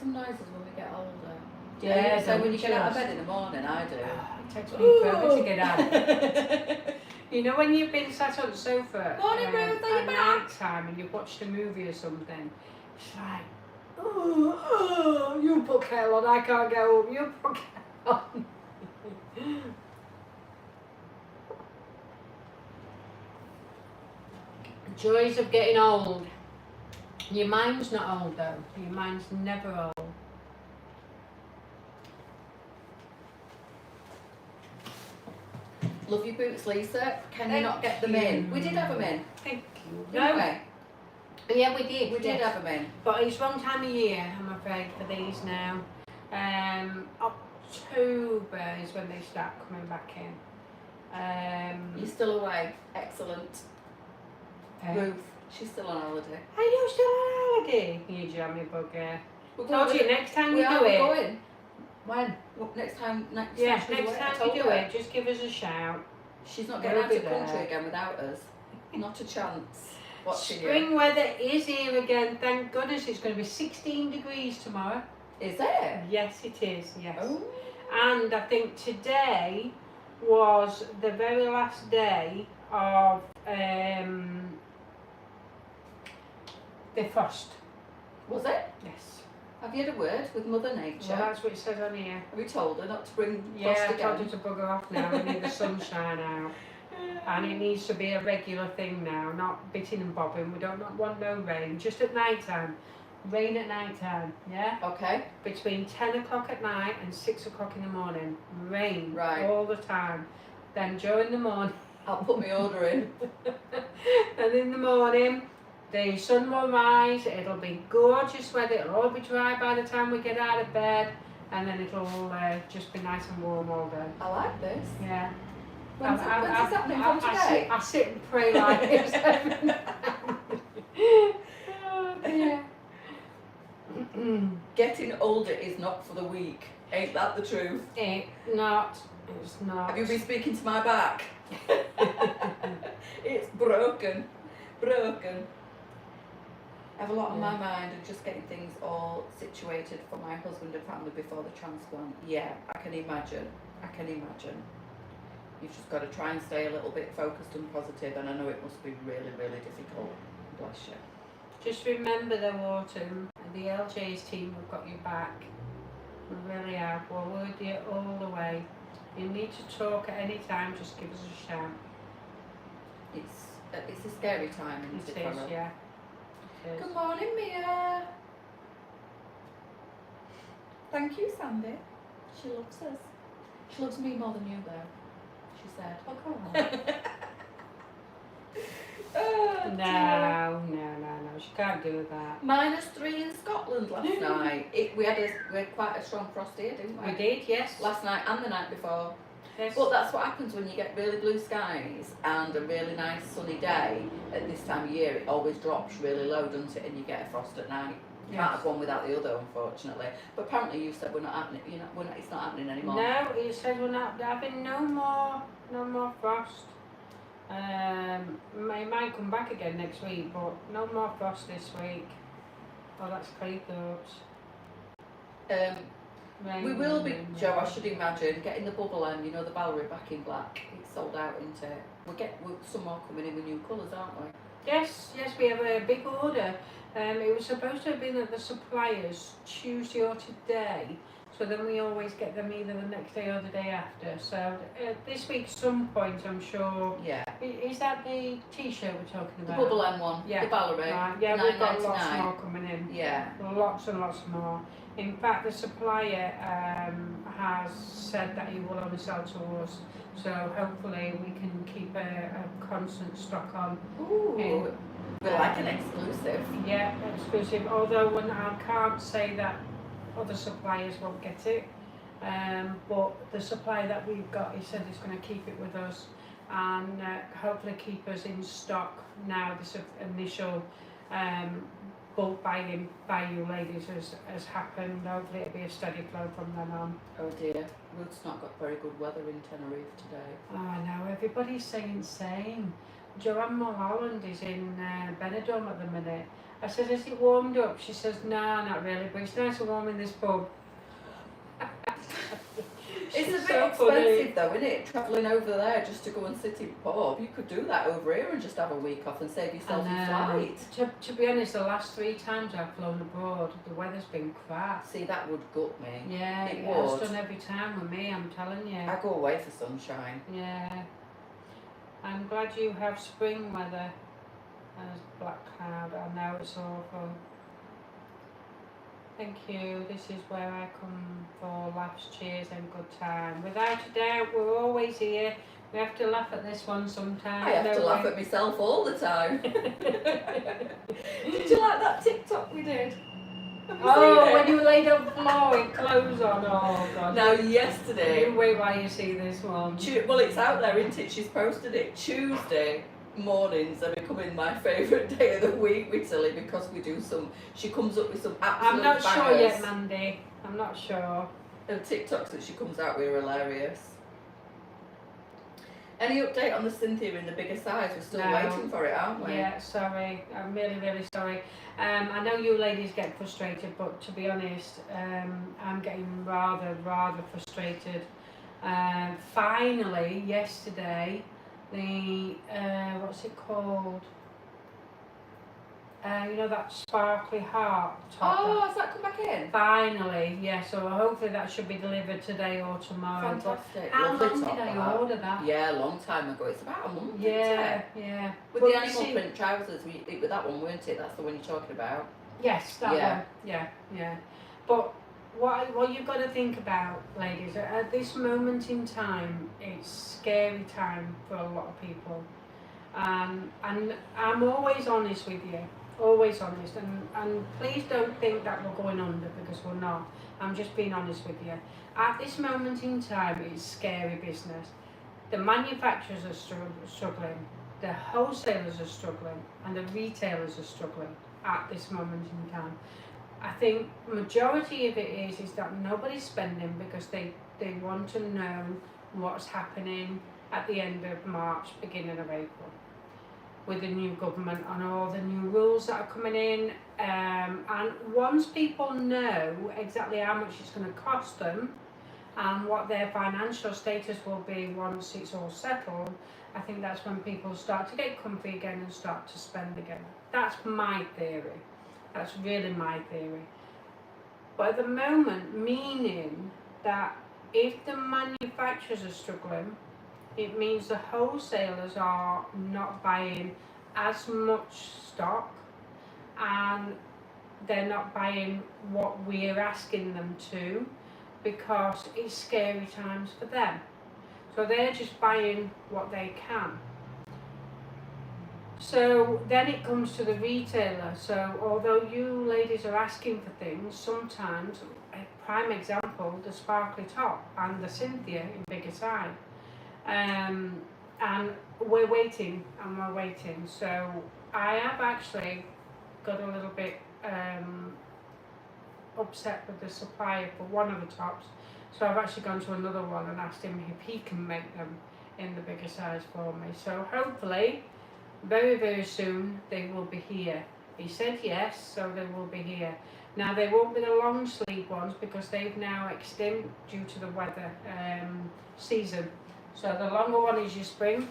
some noises when we get older. Yeah, so when you get out of bed in the morning, I do. It takes me forever to get out. You know when you've been sat on the sofa Morning, Ruth, are you at back? night time and you've watched a movie or something, it's like, oh, you put kettle on, I can't go home, you put kettle on. Joys of getting old. Your mind's not old though. Your mind's never old. Love your boots, Leesa. Can you Thank not get them you. in? We did have them in. Thank you. Didn't No. Yeah, we did. we? We did have them in. But it's wrong time of year, I'm afraid, for these now. October is when they start coming back in. You're still away. Excellent. eh? Ruth, she's still on holiday. Are you still on holiday? You jammy bugger. We're Told going. you, next time We you are do it. going. When? Well, next time she's Next away, I time told you do her. it, just give us a shout. She's not getting We'll out be of the country there. again without us. Not a chance. Watching you. Spring weather is here again, thank goodness. It's going to be 16 degrees tomorrow. Is there? Yes, it is, yes. Oh. And I think today was the very last day of the frost. Was it? Yes. Have you had a word with Mother Nature? Well, that's what it says on here. Have you told her not to bring Yeah, frost I told again? her to bugger off now. We need the sunshine out. And it needs to be a regular thing now, not bitting and bobbing. We don't want no rain, just at night time. Rain at night time, yeah? Okay. Between 10 o'clock at night and 6 o'clock in the morning. Rain Right. all the time. Then during the morning, I'll put my order in. and in the morning, the sun will rise, it'll be gorgeous weather, it'll all be dry by the time we get out of bed, and then it'll just be nice and warm all day. I like this. Yeah. When's this happening from today? I sit and pray like this. Oh dear. Getting older is not for the weak. Ain't that the truth? It's not. Have you been speaking to my back? It's broken. Broken. I have a lot on my mind and just getting things all situated for my husband and family before the transplant. Yeah, I can imagine. I can imagine. You've just got to try and stay a little bit focused and positive, and I know it must be really, really difficult. Bless you. Just remember though, Autumn, the LJ's team have got your back. We really have. We'll word you all the way. You need to talk at any time, just give us a shout. It's a scary time, isn't it? It is, Farrell? yeah. It is. Good morning, Mia. Thank you, Sandy. She loves us. She loves me more than you, though. She said. Oh, come on. Oh, dear. No, she can't do that. -3 in Scotland last night. We had quite a strong frost here, didn't we? We did, yes. Last night and the night before. Yes. But that's what happens when you get really blue skies and a really nice sunny day at this time of year. It always drops really low, doesn't it? And you get a frost at night. You can't have one without the other, unfortunately. But apparently you said we're not happening. It's not happening anymore. No, it says we're not having no more frost. It might come back again next week, but no more frost this week. Oh, that's great thoughts. We will be, Joe, I should imagine, getting the bubble end, the Ballery back in black. It's sold out, isn't it? We'll some more coming in with new colours, aren't we? Yes, we have a big order. It was supposed to have been at the suppliers Tuesday or today, so then we always get them either the next day or the day after. So this week, some point, I'm sure. Yeah. Is that the T-shirt we're talking The about? bubble end one. Yeah. The Ballery. Right. Yeah, we've got lots $9.99. more coming in. Yeah. Lots and lots more. In fact, the supplier has said that he will only sell to us, so hopefully we can keep a constant stock on. Ooh. We like an exclusive. Yeah, exclusive. Although I can't say that other suppliers won't get it, but the supplier that we've got, he said he's going to keep it with us and hopefully keep us in stock now. This initial bulk buying by you ladies has happened. Hopefully it'll be a steady flow from then on. Oh dear, Ruth's not got very good weather in Tenerife today. Oh, I know, everybody's saying same. Joanne Mulholland is in Benidorm at the minute, I said, is it warmed up? She says, no, not really, but it's nice and warm in this pub. It's a bit so expensive funny. though, isn't it? Travelling over there just to go and sit in pub. You could do that over here and just have a week off and save yourself your flight. To be honest, the last 3 times I've flown abroad, the weather's been crap. See, that would gut me. Yeah, It it's would. done every time with me, I'm telling you. I go away for sunshine. Yeah. I'm glad you have spring weather as black cloud. I know it's awful. Thank you. This is where I come for laughs, cheers and good time. Without a doubt, we're always here. We have to laugh at this one sometimes. I have to laugh at myself all the time. Did you like that TikTok we did? Oh, when you laid on the floor with clothes on. Oh, God. Now, yesterday... You wait while you see this one. Well, it's out there, isn't it? She's posted it. Tuesday mornings are becoming my favourite day of the week with Tilly because we do some... She comes up with some absolute I'm not bangers. sure yet, Mandy. I'm not sure. The TikToks that she comes out with are hilarious. Any update on the Cynthia in the bigger size? We're still waiting for it, aren't we? Yeah, sorry. I'm really, really sorry. I know you ladies get frustrated, but to be honest, I'm getting rather frustrated. Finally, yesterday, the, what's it called? You know, that sparkly heart top. Oh, has that come back in? Finally, yeah, so hopefully that should be delivered today or tomorrow. Fantastic. How Lovely long top, did I that. order that? Yeah, a long time ago. It's about a month, Yeah, isn't it? yeah. With But the you animal see- print trousers, it was that one, weren't it? That's the one you're talking about. Yes, that Yeah. one. Yeah. But what you've got to think about, ladies, at this moment in time, it's scary time for a lot of people. And I'm always honest with you, always honest. And please don't think that we're going under, because we're not. I'm just being honest with you. At this moment in time, it's scary business. The manufacturers are struggling, the wholesalers are struggling, and the retailers are struggling at this moment in time. I think majority of it is that nobody's spending because they want to know what's happening at the end of March, beginning of April, with the new government and all the new rules that are coming in. And once people know exactly how much it's going to cost them and what their financial status will be once it's all settled, I think that's when people start to get comfy again and start to spend again. That's my theory. That's really my theory. But at the moment, meaning that if the manufacturers are struggling, it means the wholesalers are not buying as much stock, and they're not buying what we're asking them to, because it's scary times for them. So they're just buying what they can. So then it comes to the retailer. So although you ladies are asking for things, sometimes, a prime example, the sparkly top and the Cynthia in bigger size. And we're waiting and we're waiting. So I have actually got a little bit upset with the supplier for one of the tops. So I've actually gone to another one and asked him if he can make them in the bigger size for me. So hopefully, very soon, they will be here. He said yes, so they will be here. Now, they won't be the long sleeve ones because they've now extended due to the weather season. So the longer one is your spring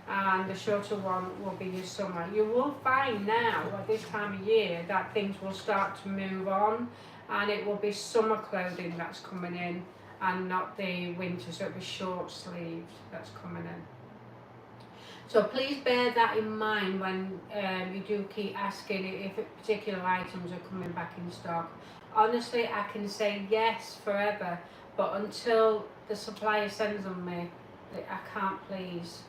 and the shorter one will be your summer. You will find now at this time of year that things will start to move on, and it will be summer clothing that's coming in and not the winter, so it'll be short sleeves that's coming in. So please bear that in mind when you do keep asking if particular items are coming back in stock. Honestly, I can say yes forever, but until the supplier sends them me, I can't please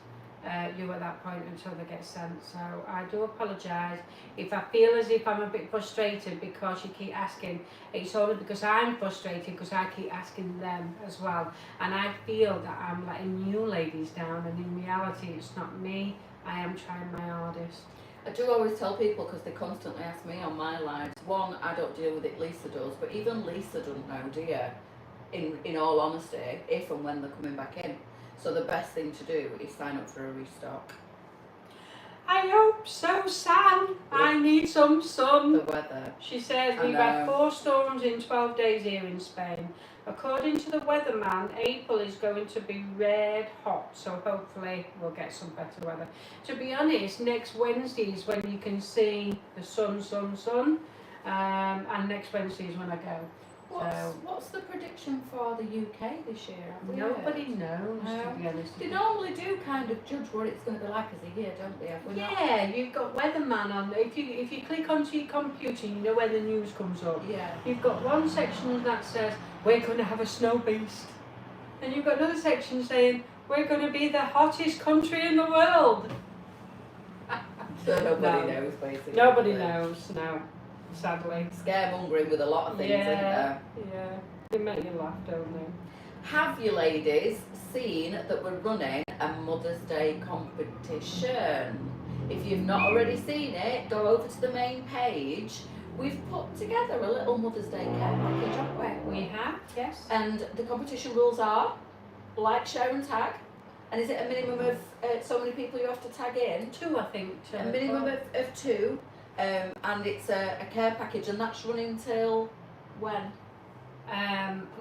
you at that point until they get sent. So I do apologise if I feel as if I'm a bit frustrated because you keep asking. It's only because I'm frustrated because I keep asking them as well, and I feel that I'm letting you ladies down, and in reality it's not me. I am trying my hardest. I do always tell people, because they constantly ask me on my lives, one, I don't deal with it, Leesa does, but even Leesa doesn't know, do you? In all honesty, if and when they're coming back in. So the best thing to do is sign up for a restock. I hope so, Sam. I need some The sun. weather. She says I we've had know. 4 storms in 12 days here in Spain. According to the weatherman, April is going to be red hot, so hopefully we'll get some better weather. To be honest, next Wednesday is when you can see the sun, and next Wednesday is when I go. What's the prediction for the UK this year? Have we Nobody heard? knows, No. to be honest. They normally do kind of judge what it's going to be like as a year, don't they? Have we not? Yeah, you've got weatherman on. If you click onto your computer, you know where the news comes up. Yeah. You've got one section that says we're going to have a snow beast, and you've got another section saying we're going to be the hottest country in the world. So nobody No. knows, basically. Nobody knows, no, sadly. Scaremongering with a lot of things, isn't there? Yeah, they make you laugh, don't they? Have you ladies seen that we're running a Mother's Day competition? If you've not already seen it, go over to the main page. We've put together a little Mother's Day care package, haven't we? We have, yes. And the competition rules are like, share and tag. And is it a minimum of so many people you have to tag in? 2, I think. A minimum of 2. And it's a care package, and that's running till when?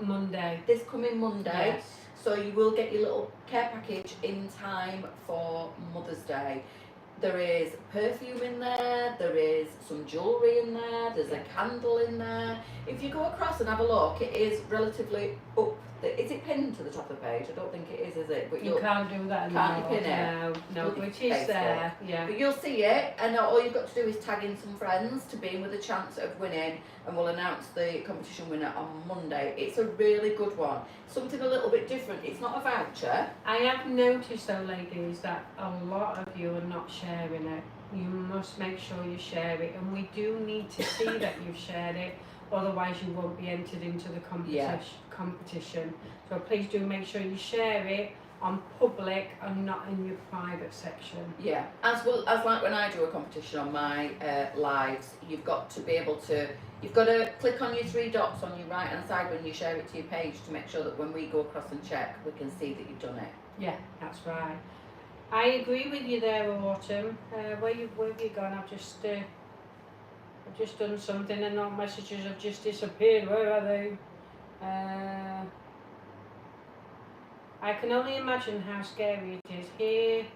Monday. This coming Monday. Yes. So you will get your little care package in time for Mother's Day. There is perfume in there, there is some jewellery in there, there's a candle in there. If you go across and have a look, it is relatively up. Is it pinned to the top of the page? I don't think it is it? But You can't do that anymore. Can't you pin it? No, Look at which is Facebook. there, yeah. But you'll see it, and all you've got to do is tag in some friends to be in with a chance of winning, and we'll announce the competition winner on Monday. It's a really good one. Something a little bit different. It's not a voucher. I have noticed though, ladies, that a lot of you are not sharing it. You must make sure you share it, and we do need to see that you've shared it, otherwise you won't be entered into the competition. So please do make sure you share it on public and not in your private section. Yeah, as well as like when I do a competition on my lives, you've got to be able to, you've got to click on your 3 dots on your right hand side when you share it to your page to make sure that when we go across and check, we can see that you've done it. Yeah, that's right. I agree with you there, Autumn. Where have you gone? I've just done something and our messages have just disappeared. Where are they? I can only imagine how scary it is. Here,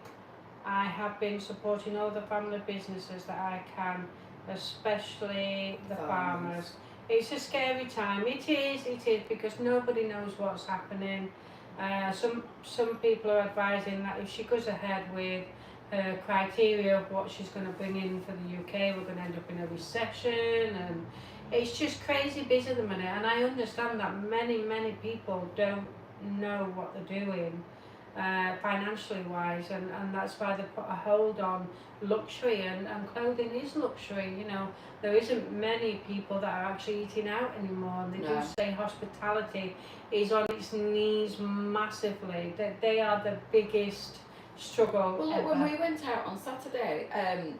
I have been supporting all the family businesses that I can, especially the farmers. It's a scary time. It is, because nobody knows what's happening. Some people are advising that if she goes ahead with her criteria of what she's going to bring in for the UK, we're going to end up in a recession, and it's just crazy busy at the minute. And I understand that many people don't know what they're doing financially wise, and that's why they put a hold on luxury, and clothing is luxury. You know, there isn't many people that are actually eating out anymore, and they do say hospitality is on its knees massively. They are the biggest struggle. Well, look, when we went out on Saturday,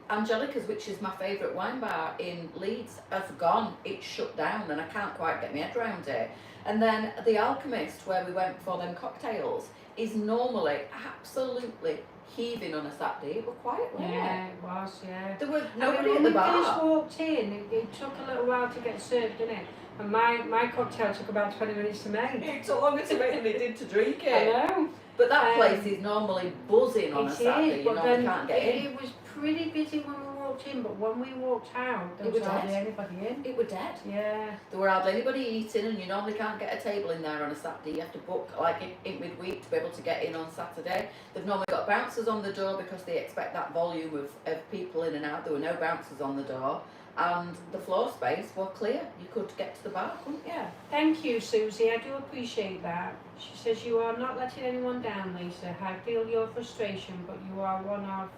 Angelica's, which is my favourite wine bar in Leeds, has gone. It's shut down, and I can't quite get my head around it. And then the Alchemist, where we went for them cocktails, is normally absolutely heaving on a Saturday. It was quiet, wasn't it? Yeah, it was, yeah. There was nobody when at the we bar. first walked in, it took a little while to get served, didn't it? And my cocktail took about 20 minutes to make. It took longer to make than it did to drink it. I know. But that place is normally buzzing on a Saturday. You normally can't get in. It was pretty busy when we walked in, but when we walked out, there It was was hardly dead. anybody in. It was dead. Yeah. There were hardly anybody eating, and you normally can't get a table in there on a Saturday. You have to book like in midweek to be able to get in on Saturday. They've normally got bouncers on the door because they expect that volume of people in and out. There were no bouncers on the door, and the floor space was clear. You could get to the bar, couldn't you? Thank you, Susie. I do appreciate that. She says, you are not letting anyone down, Lisa. I feel your frustration, but you are one of,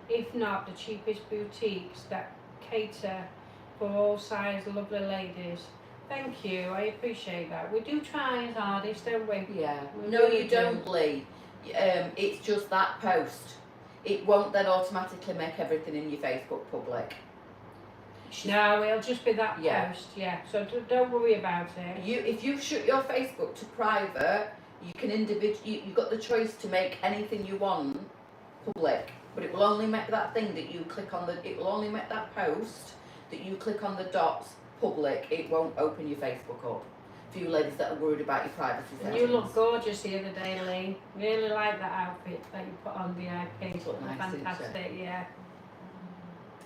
if not the cheapest boutiques that cater for all size lovely ladies. Thank you. I appreciate that. We do try as hardest, don't we? Yeah. We No, really you don't, Lee. It's just that post. It won't then automatically make everything in your Facebook public. No, it'll just be that post, yeah. So don't worry about it. If you shut your Facebook to private, you can you've got the choice to make anything you want public, but it will only make that thing that you click on it will only make that post that you click on the dots public. It won't open your Facebook up. For you ladies that are worried about your privacy And settings. you look gorgeous the other day, Lee. Really like that outfit that you put on VIP. Look nice, Fantastic, yeah.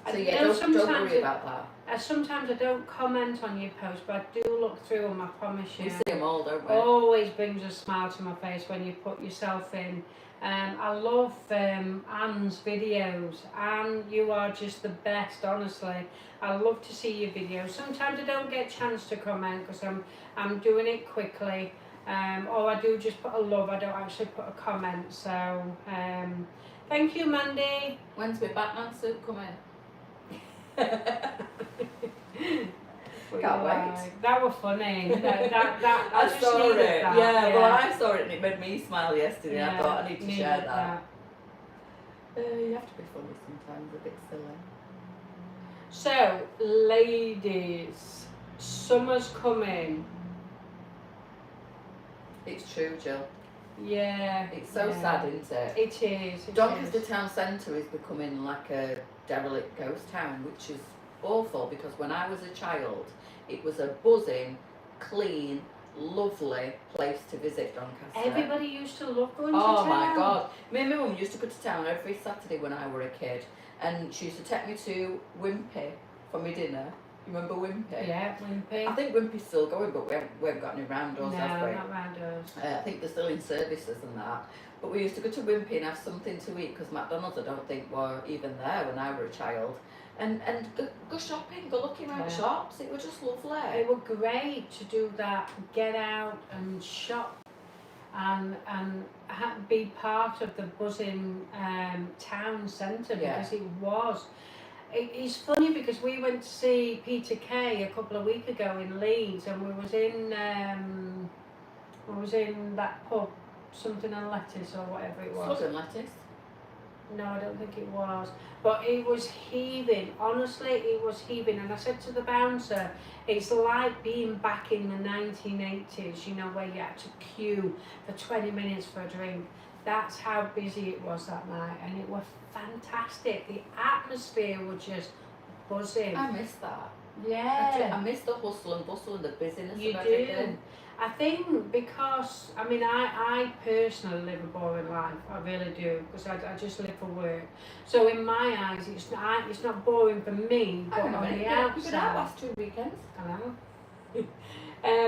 So yeah, don't worry about that. Sometimes I don't comment on your posts, but I do look through them, I promise you. We see them all, don't we? Always brings a smile to my face when you put yourself in. I love Anne's videos. Anne, you are just the best, honestly. I love to see your videos. Sometimes I don't get a chance to comment because I'm doing it quickly. Or I do just put a love, I don't actually put a comment. So, thank you, Mandy. When's my Batman suit coming? Can't wait. That was funny. That I just saw needed it. that. Yeah, well, I saw it and it made me smile yesterday. Yeah, I thought I need to needed share that. You have to be funny sometimes, a bit silly. So, ladies, summer's coming. It's true, Jill. Yeah. It's so sad, isn't it? It is. Doncaster town centre is becoming like a derelict ghost town, which is awful because when I was a child, it was a buzzing, clean, lovely place to visit Doncaster. Everybody used to love going to Oh town. my God. Me and my mum used to go to town every Saturday when I were a kid, and she used to take me to Wimpy for my dinner. You remember Wimpy? Yeah, Wimpy. I think Wimpy's still going, but we haven't got any round doors, have we? No, not round doors. I think they're still in services and that. But we used to go to Wimpy and have something to eat because McDonald's I don't think were even there when I were a child. And go shopping, go looking around shops. It was just lovely. It was great to do that, get out and shop and be part of the buzzing town centre because it was. It's funny because we went to see Peter Kay a couple of weeks ago in Leeds, and we was in that pub, something and lettuce or whatever it was. Slug and lettuce? No, I don't think it was. But it was heaving. Honestly, it was heaving. And I said to the bouncer, it's like being back in the 1980s, you know, where you had to queue for 20 minutes for a drink. That's how busy it was that night, and it was fantastic. The atmosphere was just buzzing. I miss that. Yeah. I miss the hustle and bustle and the busyness You of everything. do. I think because, I mean, I personally live a boring life. I really do, because I just live for work. So in my eyes, it's not boring for me, but on the outside. You've been out last 2 weekends. I know.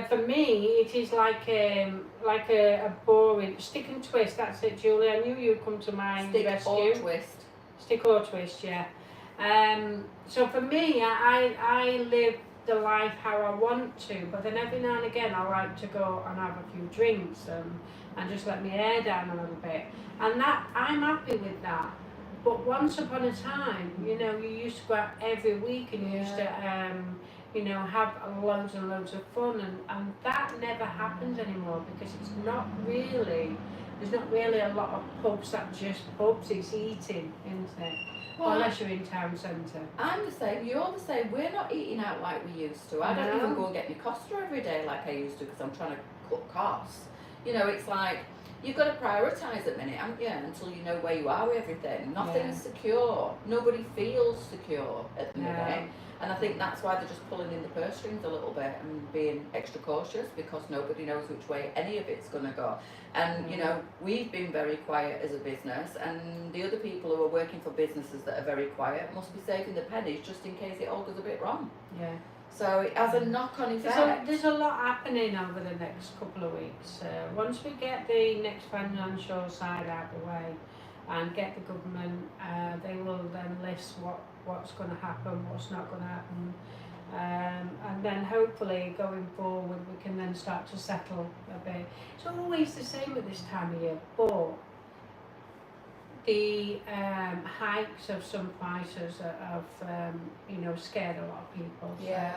For me, it is like a boring stick and twist. That's it, Julie. I knew you'd come to my rescue. Stick or twist. Stick or twist, yeah. So for me, I live the life how I want to, but then every now and again I like to go and have a few drinks and just let my hair down a little bit. And that I'm happy with that. But once upon a time, you know, you used to go out every week and you used to you know, have loads and loads of fun, and that never happens anymore because there's not really a lot of pubs that just pubs, it's eating, isn't it? Well, unless you're in town centre. I'm the same, you're the same. We're not eating out like we used to. I don't even go and get my Costa every day like I used to because I'm trying to cut costs. You know, it's like, you've got to prioritise at the minute, haven't you, until you know where you are with everything. Nothing is secure. Nobody feels secure at the minute. And I think that's why they're just pulling in the purse strings a little bit and being extra cautious because nobody knows which way any of it's going to go. And, you know, we've been very quiet as a business, and the other people who are working for businesses that are very quiet must be saving the pennies just in case it all goes a bit wrong. Yeah. So it has a knock-on effect. There's a lot happening over the next couple of weeks. Once we get the next financial side out of the way and get the government, they will then list what's going to happen, what's not going to happen. And then hopefully going forward we can then start to settle a bit. It's always the same at this time of year, but the hikes of some prices have you know, scared a lot of people. So. Yeah,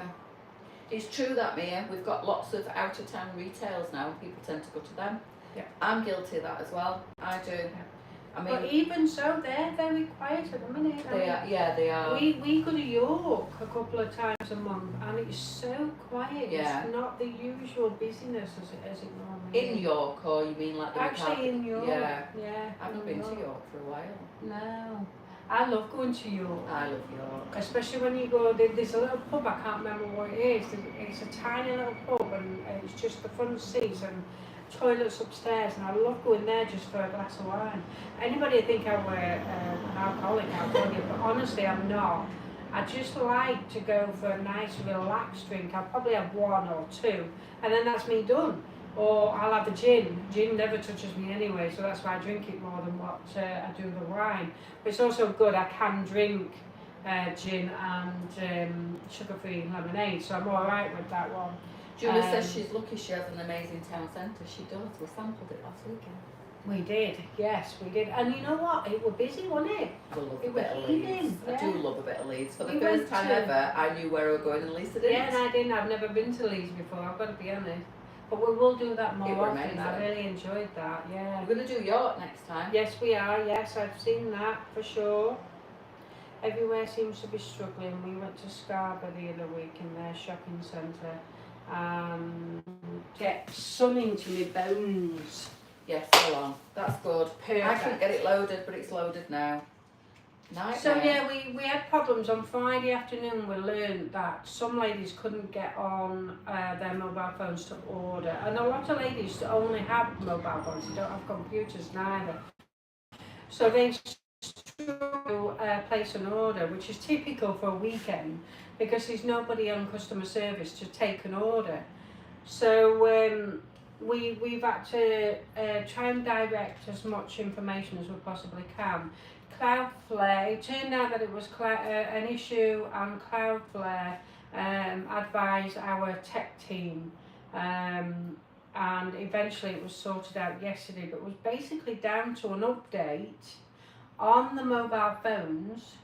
it's true that, Mia. We've got lots of out of town retails now and people tend to go to them. Yeah. I'm guilty of that as well. I do. Yeah. I But mean, even so, they're very quiet at the minute. I they mean, are. Yeah, they are. we go to York a couple of times a month, and it's so quiet. Yeah. It's not the usual busyness as it normally In is. York, or you mean like the Actually, in York. Yeah. Yeah. I've not been to York for a while. No. I love going to York. I love York. Especially when you go, there's a little pub, I can't remember what it is. It's a tiny little pub, and it's just the front seats and toilets upstairs, and I love going there just for a glass of wine. Anybody think I were an alcoholic, I'll tell you, but honestly I'm not. I just like to go for a nice relaxed drink. I'll probably have one or two, and then that's me done. Or I'll have a gin. Gin never touches me anyway, so that's why I drink it more than what I do the wine. But it's also good, I can drink gin and sugar-free lemonade, so I'm alright with that one. Julie says she's lucky she has an amazing town centre. She does. We sampled it last weekend. We did, yes, we did. And you know what? It was busy, wasn't it? I love It a bit was of Leeds. heaving, I do yeah. love a bit of Leeds. For the We first went time to- ever, I knew where we were going and Lisa didn't. Yeah, and I didn't. I've never been to Leeds before, I've got to be honest. But we will do that more It were often. amazing. I really enjoyed that, yeah. We're going to do York next time. Yes, we are. Yes, I've seen that for sure. Everywhere seems to be struggling. We went to Scarborough the other week in their shopping centre. Get sun into my bones. Yes, so long. That's good. Perfect. I couldn't get it loaded, but it's loaded now. Nightmare. So yeah, we had problems on Friday afternoon. We learned that some ladies couldn't get on their mobile phones to order, and a lot of ladies only have mobile phones. They don't have computers neither. So they struggle to place an order, which is typical for a weekend because there's nobody on customer service to take an order. So we've had to try and direct as much information as we possibly can. Cloudflare, it turned out that it was an issue, and Cloudflare advised our tech team, and eventually it was sorted out yesterday, but it was basically down to an update on the mobile phones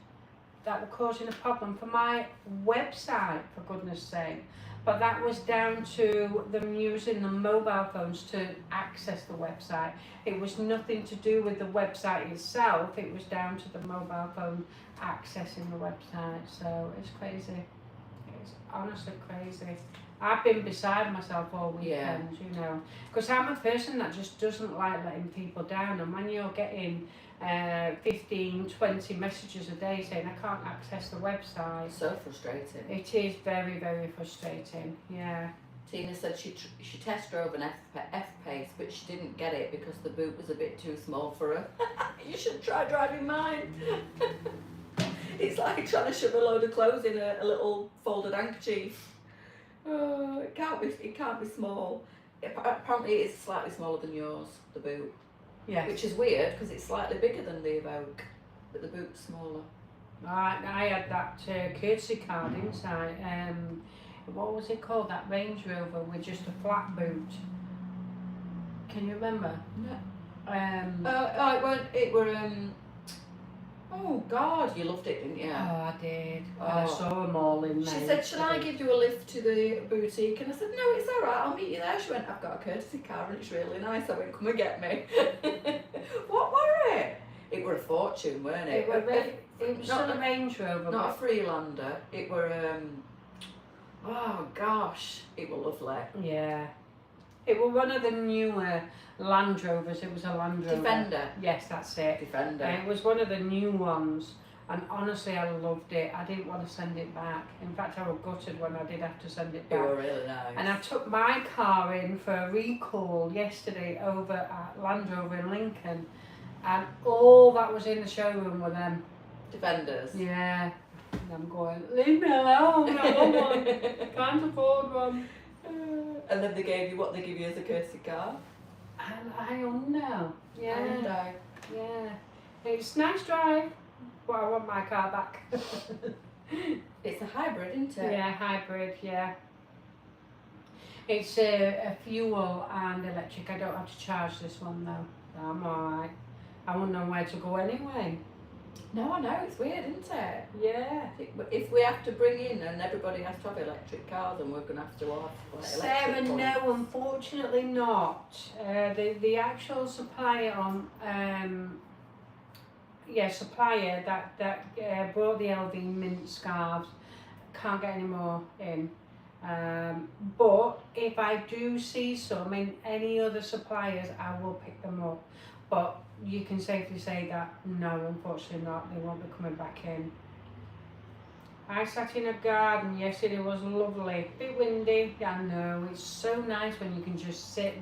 that were causing a problem for my website, for goodness sake. But that was down to them using the mobile phones to access the website. It was nothing to do with the website itself, it was down to the mobile phone accessing the website. So it's crazy. It's honestly crazy. I've been beside myself all weekend, you know, because I'm a person that just doesn't like letting people down, and when you're getting 15, 20 messages a day saying I can't access the website. So frustrating. It is very, very frustrating, yeah. Tina said she test drove an F-Pace, but she didn't get it because the boot was a bit too small for her. You should try driving mine. It's like trying to shove a load of clothes in a little folded handkerchief. Oh, it can't be small. Apparently it's slightly smaller than yours, the boot. Yes. Which is weird because it's slightly bigger than the Evoque, but the boot's smaller. I had that courtesy car, didn't I? What was it called? That Range Rover with just a flat boot. Can you remember? No. Oh God, you loved it, didn't you? Oh, I did. Oh. I saw them all in there. She said, "Shall I give you a lift to the boutique?" And I said, "No, it's all right. I'll meet you there." She went, "I've got a courtesy car and it's really nice." I went, "Come and get me." What were it? It were a fortune, weren't it? It was Not still a Range Rover. Not a Freelander. It were oh gosh, it were lovely. Yeah. It was one of the newer Land Rovers. It was a Land Rover. Defender. Yes, that's it. Defender. It was one of the new ones, and honestly I loved it. I didn't want to send it back. In fact, I was gutted when I did have to send it It back. were really nice. And I took my car in for a recall yesterday over at Land Rover in Lincoln, and all that was in the showroom were them. Defenders. Yeah. And I'm going, leave me alone, I want one. Can't afford one. And then they gave you what they give you as a courtesy car. I don't know. Yeah. Hyundai. Yeah. It's a nice drive, but I want my car back. It's a hybrid, isn't it? Yeah, hybrid, yeah. It's a fuel and electric. I don't have to charge this one though. So I'm alright. I wouldn't know where to go anyway. No, I know, it's weird, isn't it? Yeah. If we have to bring in and everybody has to have electric cars, then we're going to have like, Sarah, electric ones. no, unfortunately not. The actual supplier on supplier that brought the LV mint scarves can't get any more in. But if I do see some in any other suppliers, I will pick them up. But you can safely say that no, unfortunately not. They won't be coming back in. I sat in a garden yesterday. It was lovely. Bit windy. I know. It's so nice when you can just sit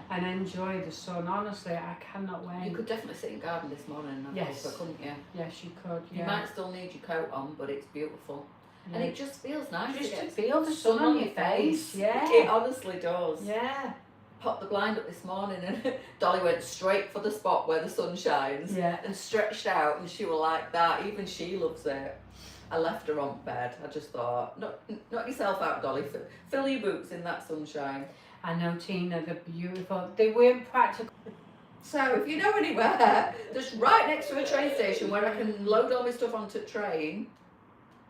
and enjoy the sun. Honestly, I cannot wait. You could definitely sit in the garden this morning and have a couldn't you? Yes, you could. Yeah. You might still need your coat on, but it's beautiful. Yeah. And it just feels nice. Just to feel the sun on your face. Yeah. It honestly does. Yeah. Popped the blind up this morning and Dolly went straight for the spot where the sun shines and stretched out, and she was like that. Even she loves it. I left her on bed. I just thought, knock yourself out, Dolly. Fill your boots in that sunshine. I know, Tina, they're beautiful. They weren't practical. So if you know anywhere, just right next to a train station where I can load all my stuff onto the train.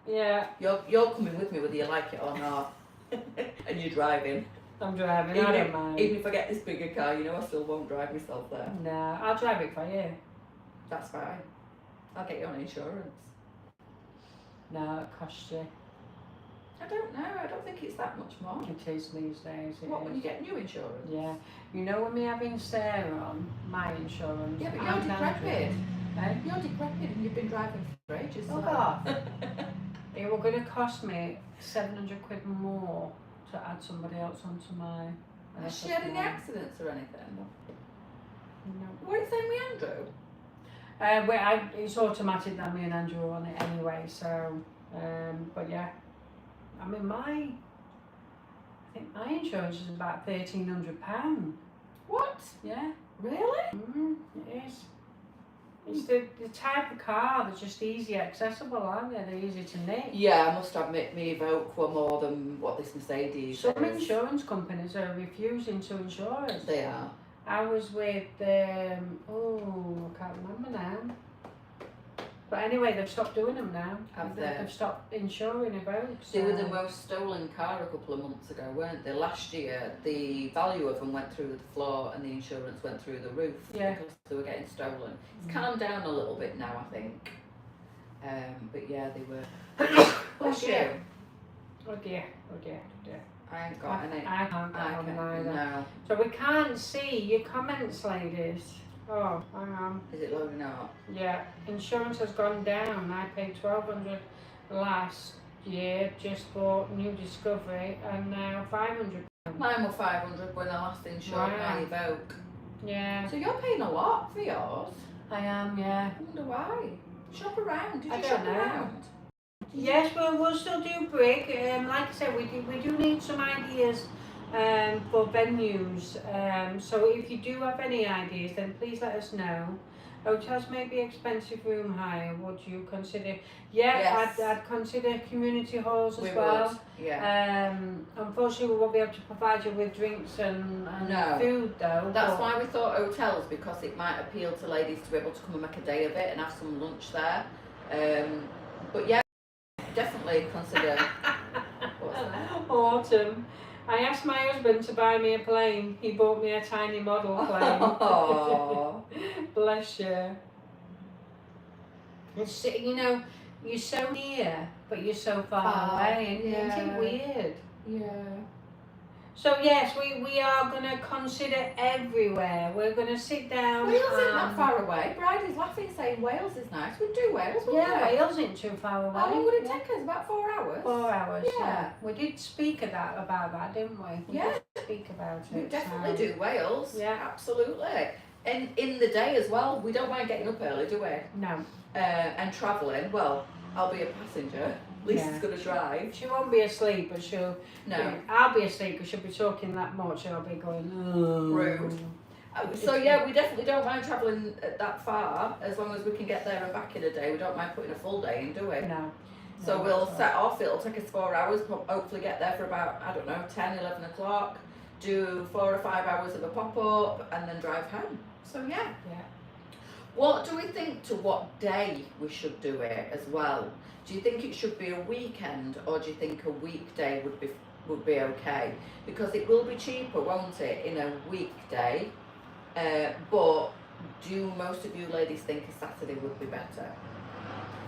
Yeah. You're coming with me whether you like it or not. And you're driving. I'm driving, I don't mind. Even if I get this bigger car, I still won't drive myself there. No, I'll drive it for you. That's fine. I'll get you on insurance. No, it costs you. I don't know. I don't think it's that much more. It is these days. When you get new insurance? Yeah. You know when we're having Sarah on, my insurance. Yeah, but you're decrepit. You're decrepit and you've been driving for ages. Oh, God. It was going to cost me 700 quid more to add somebody else onto my... Has she had any accidents or anything? No. What are you saying with Andrew? It's automatic that me and Andrew are on it anyway, so, but yeah. I mean, I think my insurance is about £1,300. What? Yeah. Really? It is. It's the type of car that's just easy accessible, aren't they? They're easy to nick. Yeah, I must admit, me Evoque were more than what this Mercedes Some is. insurance companies are refusing to insure us. They are. I was with, I can't remember now. But anyway, they've stopped doing them now. They've stopped insuring Evoques. They were the most stolen car a couple of months ago, weren't they? Last year, the value of them went through the floor and the insurance went through the roof because they were getting stolen. It's calmed down a little bit now, I think. But yeah, they were. Bless you. Oh dear. I ain't got any. I can't get on either. No. So we can't see your comments, ladies. Oh, hang on. Is it loading up? Yeah, insurance has gone down. I paid $1,200 last year just for new Discovery, and now $500. Mine were $500 when I last insured my Evoque. Yeah. So you're paying a lot for yours. I am, yeah. I wonder why. Shop around. Did you don't shop know. around? Yes, we'll still do brick. Like I said, we do need some ideas for venues. So if you do have any ideas, then please let us know. Hotels may be expensive room hire. Would you consider? Yeah, yes. I'd consider community halls as well. Would. Yeah. Unfortunately, we won't be able to provide you with drinks and food though. That's why we thought hotels, because it might appeal to ladies to be able to come and make a day of it and have some lunch there. But yeah, definitely consider. What's that? Autumn. I asked my husband to buy me a plane. He bought me a tiny model plane. Oh, bless you. It's, you're so near, but you're so far away. Yeah. Isn't it weird? Yeah. So yes, we are going to consider everywhere. We're going to sit down. Wales isn't that far away. Bridie's laughing, saying Wales is nice. We'd do Wales, wouldn't we? Wales isn't too far away. How long would it take us? About 4 hours? 4 hours, yeah. We did speak about that, didn't we? We did speak about it. We definitely do Wales. Yeah. Absolutely. And in the day as well, we don't mind getting up early, do we? No. And travelling, well, I'll be a passenger. Lisa's going to drive. She won't be asleep, but she'll... No. Yeah, I'll be asleep because she'll be talking that much and I'll be going... Rude. So yeah, we definitely don't mind travelling that far, as long as we can get there and back in a day. We don't mind putting a full day in, do we? No. So we'll set off, it'll take us 4 hours, hopefully get there for about, 10, 11 o'clock, do 4 or 5 hours of a pop-up, and then drive home. So yeah. What do we think to what day we should do it as well? Do you think it should be a weekend, or do you think a weekday would be okay? Because it will be cheaper, won't it, in a weekday, but do most of you ladies think a Saturday would be better?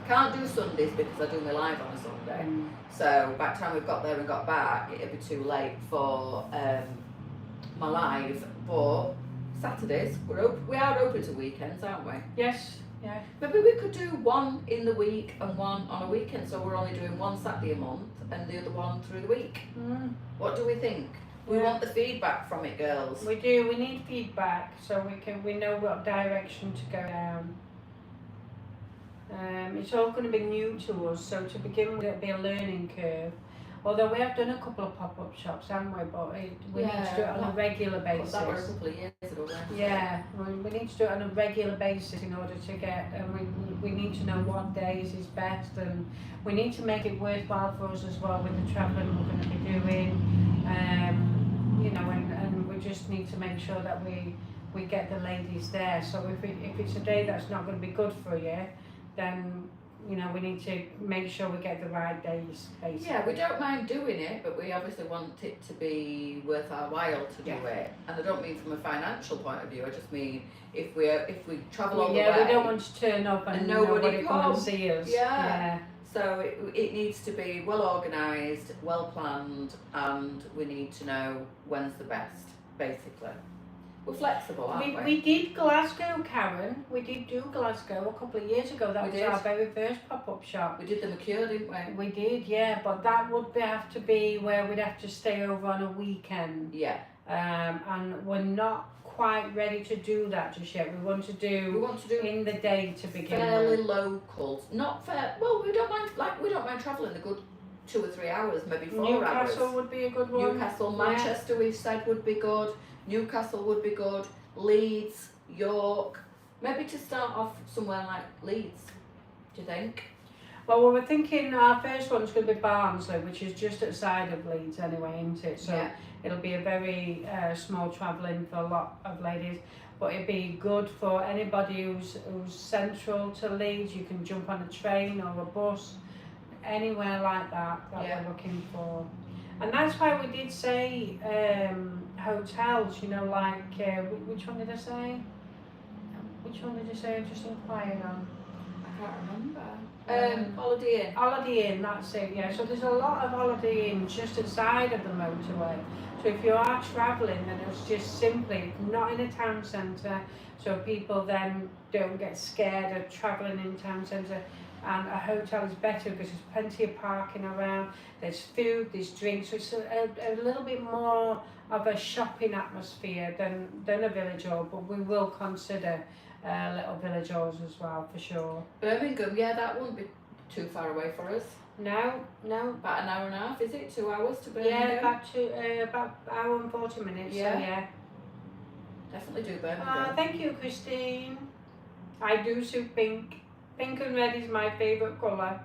Can't do Sundays because I do my live on a Sunday. So by the time we've got there and got back, it'd be too late for my live. But Saturdays, we are open to weekends, aren't we? Yes. Yeah. Maybe we could do one in the week and one on a weekend, so we're only doing one Saturday a month and the other one through the week. What do we think? We want the feedback from it, girls. We do. We need feedback so we know what direction to go down. It's all going to be new to us, so to begin with, it'll be a learning curve. Although we have done a couple of pop-up shops, haven't we? But we need to do it on a regular basis. That was a couple of years ago. Yeah, we need to do it on a regular basis in order to get, and we need to know what days is best, and we need to make it worthwhile for us as well with the travelling we're going to be doing. You know, and we just need to make sure that we get the ladies there. So if it's a day that's not going to be good for you, then you know we need to make sure we get the right days, basically. Yeah, we don't mind doing it, but we obviously want it to be worth our while to do it. And I don't mean from a financial point of view. I just mean if we travel all the way. Yeah, we don't want to turn up and nobody come and see us. Yeah. So it needs to be well organised, well planned, and we need to know when's the best, basically. We're flexible, aren't we? We did Glasgow, Karen. We did do Glasgow a couple of years ago. That was our very first pop-up shop. We did the Mercure, didn't we? We did, yeah. But that would have to be where we'd have to stay over on a weekend. Yeah. And we're not quite ready to do that just yet. We want to do in the day to begin fairly local. Not fair. Well, we don't mind travelling a good 2 or 3 hours, maybe 4 hours. Newcastle would be a good one. Newcastle, Manchester, we've said would be good. Newcastle would be good. Leeds, York. Maybe to start off somewhere like Leeds. Do you think? Well, we were thinking our first one's going to be Barnsley, which is just outside of Leeds anyway, isn't it? So it'll be a very small travelling for a lot of ladies. But it'd be good for anybody who's central to Leeds. You can jump on a train or a bus, anywhere like that we're looking for. And that's why we did say hotels, you know, like, which one did I say? Which one did you say I just inquired on? I can't remember. Holiday Inn. Holiday Inn, that's it, yeah. So there's a lot of Holiday Inns just outside of the motorway. So if you are travelling, then it's just simply not in a town centre, so people then don't get scared of travelling in town centre. And a hotel is better because there's plenty of parking around, there's food, there's drinks, so it's a little bit more of a shopping atmosphere than a village hall, but we will consider little village halls as well, for sure. Birmingham, yeah, that wouldn't be too far away for us. No. About an hour and a half, is it? 2 hours to Birmingham? Yeah, about an hour and 40 minutes, so yeah. Definitely do Birmingham. Thank you, Christine. I do suit pink. Pink and red is my favourite colour.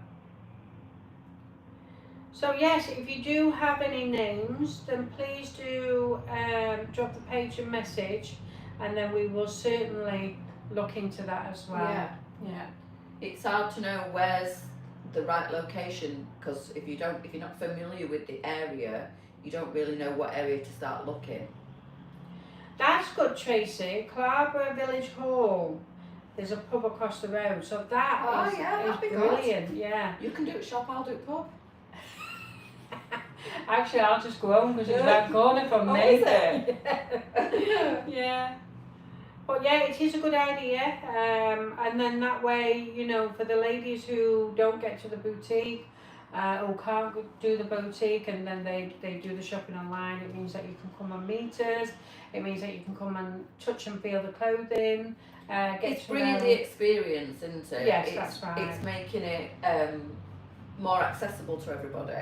So yes, if you do have any names, then please do drop the page a message, and then we will certainly look into that as well. Yeah. It's hard to know where's the right location, because if you're not familiar with the area, you don't really know what area to start looking. That's good, Tracy. Clarborough Village Hall. There's a pub across the road, so that is brilliant. Good. Yeah. You can do it shop, I'll do it pub. Actually, I'll just go home because it's that corner from me. Is it? Yeah. But yeah, it is a good idea. And then that way, you know, for the ladies who don't get to the boutique, who can't do the boutique, and then they do the shopping online, it means that you can come and meet us. It means that you can come and touch and feel the clothing. It's bringing the experience, isn't it? Yes, that's right. It's making it more accessible to everybody.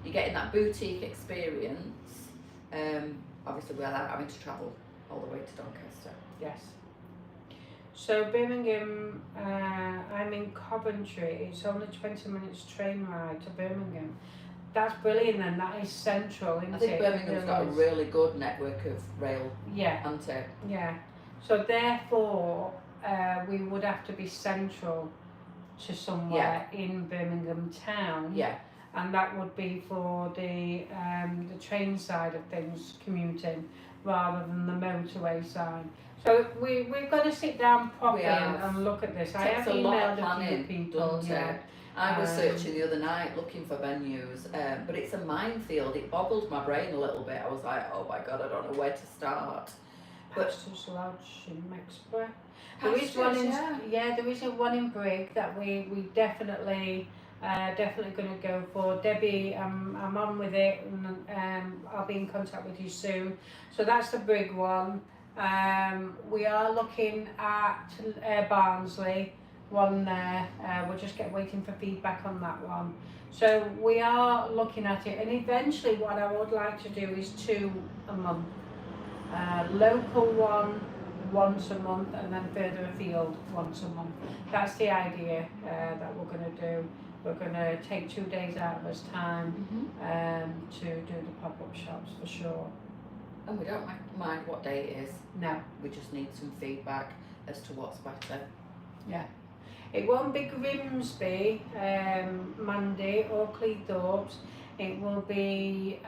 You're getting that boutique experience, obviously without having to travel all the way to Doncaster. Yes. So Birmingham, I'm in Coventry. It's only 20 minutes train ride to Birmingham. That's brilliant, and that is central, isn't it? I think Birmingham's got a really good network of rail, hasn't it? Yeah. So therefore, we would have to be central to somewhere in Birmingham town. Yeah. and that would be for the train side of things, commuting, rather than the motorway side. So we've got to sit down properly and look at this. I have Takes a lot emailed of a few planning, people. doesn't it? I was searching the other night looking for venues, but it's a minefield. It boggled my brain a little bit. I was like, oh my god, I don't know where to start. Pastor's Lodge in Mexborough. There is one in, there is one in Brigg that we definitely going to go for. Debbie, I'm on with it, and I'll be in contact with you soon. So that's the Brigg one. We are looking at Barnsley one there. We're just waiting for feedback on that one. So we are looking at it, and eventually what I would like to do is 2 a month. Local one once a month, and then further afield once a month. That's the idea that we're going to do. We're going to take 2 days out of us time to do the pop-up shops for sure. And we don't mind what day it is. No. We just need some feedback as to what's better. Yeah. It won't be Grimsby, Mandy or Cleethorpes. It will be,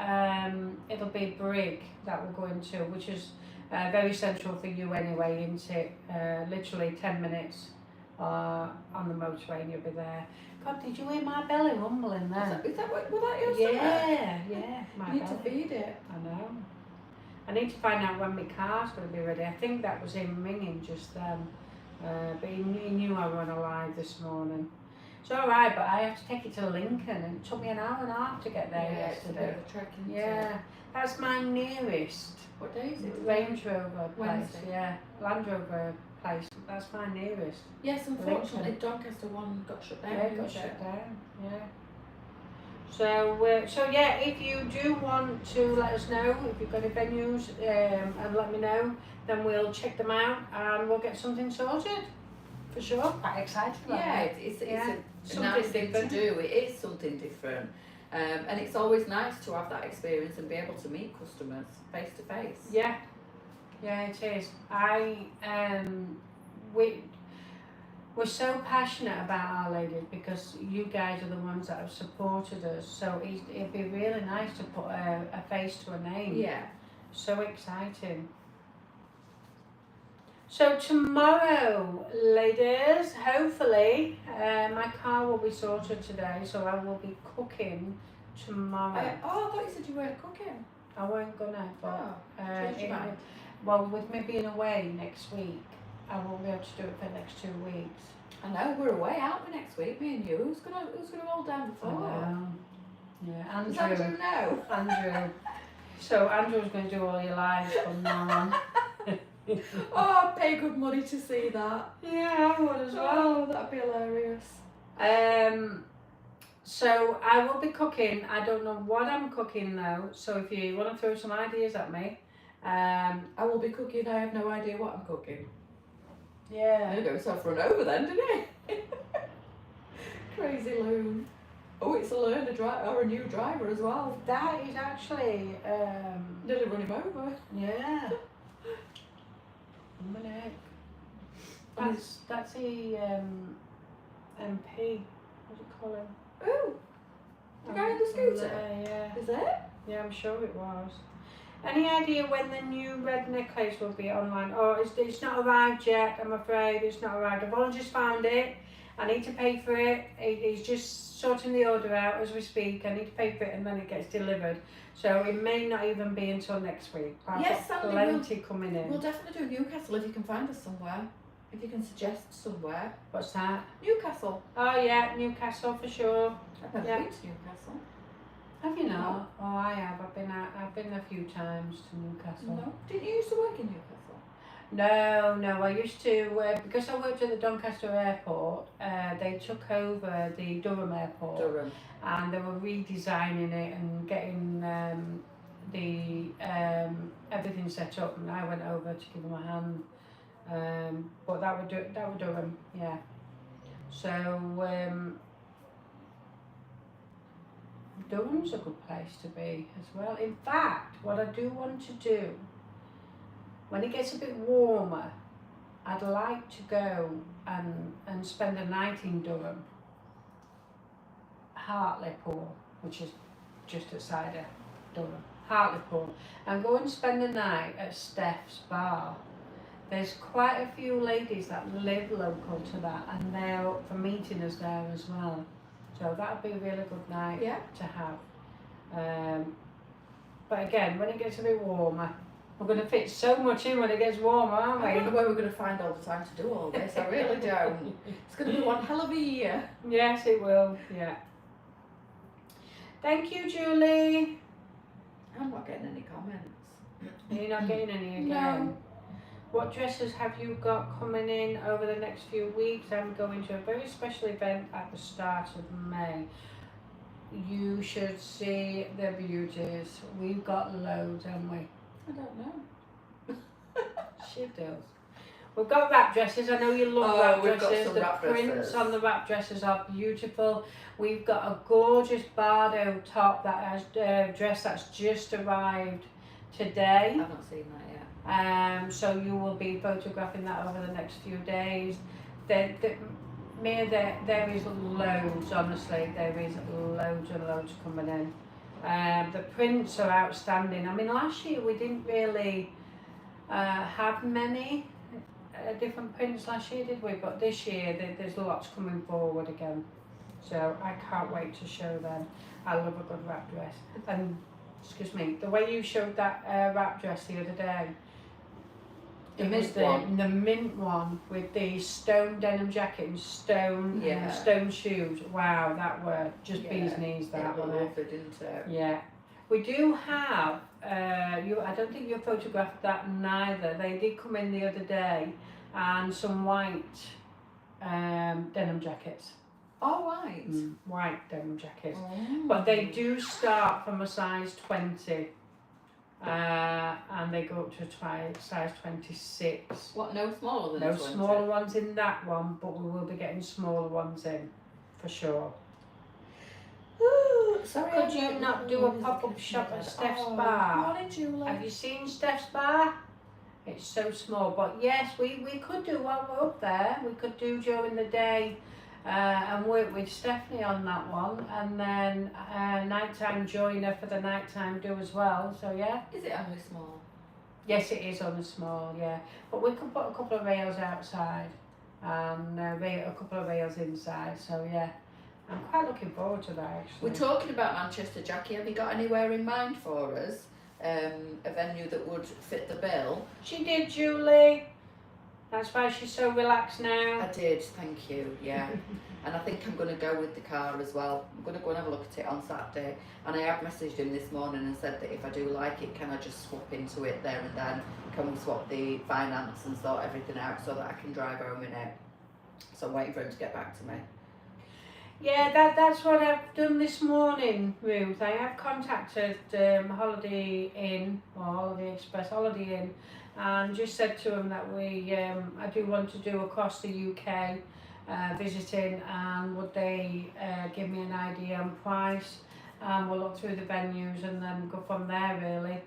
it'll be Brigg that we're going to, which is very central for you anyway, isn't it? Literally 10 minutes on the motorway and you'll be there. God, did you hear my belly rumbling then? Was that your stomach? Yeah, my You need belly. to feed it. I know. I need to find out when my car's going to be ready. I think that was him ringing just then. But he knew I were on a live this morning. It's alright, but I have to take it to Lincoln, and it took me an hour and a half to get there yesterday. It's a bit of a trek, isn't it? That's my nearest. What day is it? Range Rover place. Wednesday. Yeah, Land Rover place. That's my nearest. Yes, unfortunately, Doncaster one got shut down. Yeah, it got shut down. Yeah. So yeah, if you do want to let us know if you've got any venues, and let me know, then we'll check them out and we'll get something sorted. For sure. Quite excited about it. It's a nice thing to do. It is something different. And it's always nice to have that experience and be able to meet customers face to face. Yeah, it is. We're so passionate about Our Lady because you guys are the ones that have supported us. So it'd be really nice to put a face to a name. Yeah. So exciting. So tomorrow, ladies, hopefully my car will be sorted today, so I will be cooking tomorrow. I thought you said you weren't cooking. I weren't gonna, but change your mind. well, with me being away next week, I won't be able to do it for the next 2 weeks. I know, we're away, aren't we, next week, me and you? Who's gonna hold down the floor? I know. Yeah, Andrew. Does Andrew know? Andrew. So Andrew's going to do all your lives from now on. Oh, I'd pay good money to see that. Yeah, I would as well. Oh, that'd be hilarious. So I will be cooking. I don't know what I'm cooking though. So if you want to throw some ideas at me, I will be cooking. I have no idea what I'm cooking. Yeah. There you go. Self run over then, didn't it? Crazy loon. Oh, it's a new driver as well. That is actually Nearly run him over. Yeah. Dominic. That's the MP. What do you call him? Oh, the guy on the scooter. Yeah. Is it? Yeah, I'm sure it was. Any idea when the new red necklace will be online? Oh, it's not arrived yet, I'm afraid. It's not arrived. I've only just found it. I need to pay for it. He's just sorting the order out as we speak. I need to pay for it and then it gets delivered. So it may not even be until next week. I've got Sally, plenty coming in. We'll definitely do Newcastle if you can find us somewhere. If you can suggest somewhere. What's that? Newcastle. Oh yeah, Newcastle for sure. I've never been to Newcastle. Have you not? No. Oh, I have. I've been a few times to Newcastle. No. Didn't you used to work in Newcastle? No. I used to because I worked at the Doncaster Airport. They took over the Durham Airport. And they were redesigning it and getting everything set up. And I went over to give them a hand. But that would Durham, yeah. So Durham's a good place to be as well. In fact, what I do want to do, when it gets a bit warmer, I'd like to go and spend a night in Durham. Hartlepool. which is just outside of Durham, Hartlepool, and go and spend the night at Steph's bar. There's quite a few ladies that live local to that, and they're up for meeting us there as well. So that'd be a really good night to have. But again, when it gets a bit warmer, we're going to fit so much in when it gets warmer, aren't we? I don't know where we're going to find all the time to do all this. I really don't. It's going to be one hell of a year. Yes, it will. Yeah. Thank you, Julie. I'm not getting any comments. You're not getting any again? No. What dresses have you got coming in over the next few weeks? I'm going to a very special event at the start of May. You should see the beauties. We've got loads, haven't we? I don't know. She does. We've got wrap dresses. I know you love wrap we've dresses. got some The wrap prints dresses. on the wrap dresses are beautiful. We've got a gorgeous Bardo top that has dress that's just arrived today. I've not seen that yet. So you will be photographing that over the next few days. There is loads, honestly, there is loads and loads coming in. The prints are outstanding. I mean, last year we didn't really have many different prints last year, did we? But this year there's lots coming forward again. So I can't wait to show them. I love a good wrap dress. And, excuse me, the way you showed that wrap dress the other day, The mint one. The mint one with the stone denim jacket and stone shoes. Wow, that were just bee's knees. That was one. lovely, didn't it? Yeah, we do have. I don't think you photographed that neither. They did come in the other day, and some white denim jackets. Oh, right. White denim jackets, Oh. but they do start from a size 20. And they go up to size 26. What, no smaller than No 20? smaller ones in that one, but we will be getting smaller ones in, for sure. Ooh, sorry. Could you not do a pop-up shop at Steph's bar? Morning, Julie. Have you seen Steph's bar? It's so small, but yes, we could do while we're up there. We could do during the day and work with Stephanie on that one, and then nighttime join her for the nighttime do as well. So yeah. Is it only small? Yes, it is on a small, yeah. But we could put a couple of rails outside and a couple of rails inside. So yeah, I'm quite looking forward to that actually. We're talking about Manchester, Jackie. Have you got anywhere in mind for us? A venue that would fit the bill? She did, Julie. That's why she's so relaxed now. I did, thank you, yeah. And I think I'm going to go with the car as well. I'm going to go and have a look at it on Saturday. And I have messaged him this morning and said that if I do like it, can I just swap into it there and then? Can we swap the finance and sort everything out so that I can drive home in it? So I'm waiting for him to get back to me. Yeah, that's what I've done this morning, Ruth. I have contacted Holiday Inn, or Holiday Express, Holiday Inn, and just said to them that I do want to do across the UK visiting, and would they give me an idea on price, and we'll look through the venues and then go from there really.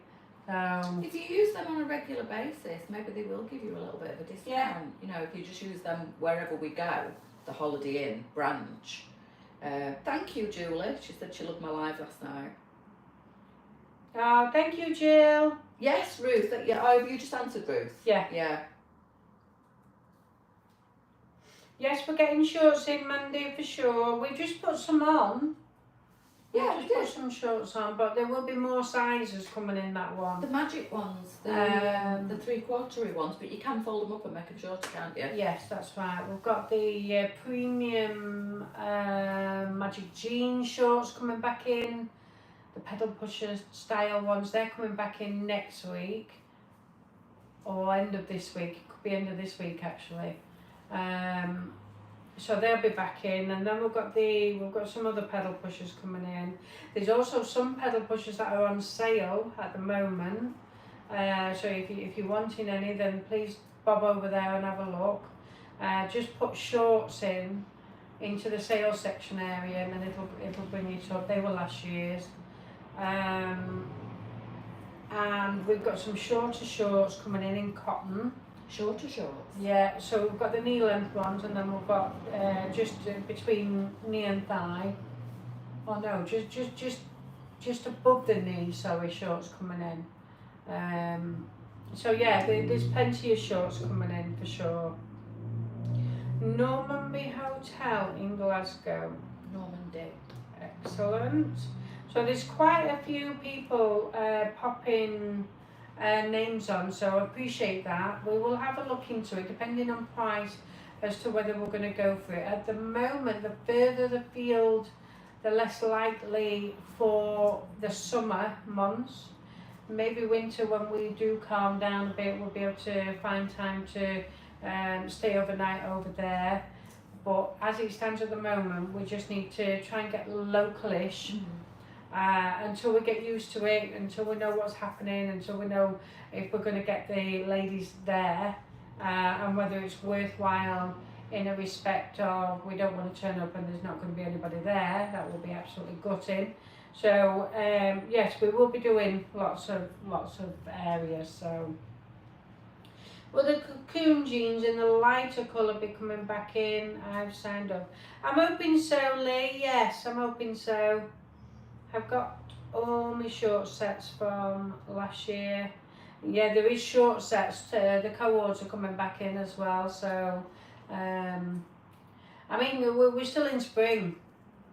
If you use them on a regular basis, maybe they will give you a little bit of a discount. Yeah. You know, if you just use them wherever we go, the Holiday Inn branch. Thank you, Julie. She said she loved my live last night. Oh, thank you, Jill. Yes, Ruth. Yeah. Oh, you just answered, Ruth. Yeah. Yeah. Yes, we're getting shorts in Monday for sure. We've just put some on. Yeah, Just put some shorts on, but there will be more sizes coming in that one. The magic ones, the three-quartery ones, but you can fold them up and make them shorter, can't you? Yes, that's right. We've got the premium magic jean shorts coming back in. The pedal pusher style ones, they're coming back in next week. Or end of this week. It could be end of this week actually. So they'll be back in, and then we've got some other pedal pushers coming in. There's also some pedal pushers that are on sale at the moment. So if you're wanting any, then please bob over there and have a look. Just put shorts into the sales section area, and then it'll bring it up. They were last year's. And we've got some shorter shorts coming in cotton. Shorter shorts? Yeah, so we've got the knee length ones, and then we've got just between knee and thigh. Oh no, just above the knee, sorry, shorts coming in. So yeah, there's plenty of shorts coming in for sure. Normanby Hotel in Glasgow. Normandy. Excellent. So there's quite a few people popping names on, so I appreciate that. We will have a look into it depending on price as to whether we're going to go for it. At the moment, the further the field, the less likely for the summer months. Maybe winter, when we do calm down a bit, we'll be able to find time to stay overnight over there. But as it stands at the moment, we just need to try and get localish until we get used to it, until we know what's happening, until we know if we're going to get the ladies there and whether it's worthwhile in a respect of we don't want to turn up and there's not going to be anybody there. That will be absolutely gutting. So yes, we will be doing lots of areas. So will the cocoon jeans in the lighter colour be coming back in? I've signed up. I'm hoping so, Lee. Yes, I'm hoping so. I've got all my short sets from last year. Yeah, there is short sets. The co-ords are coming back in as well. So I mean, we're still in spring.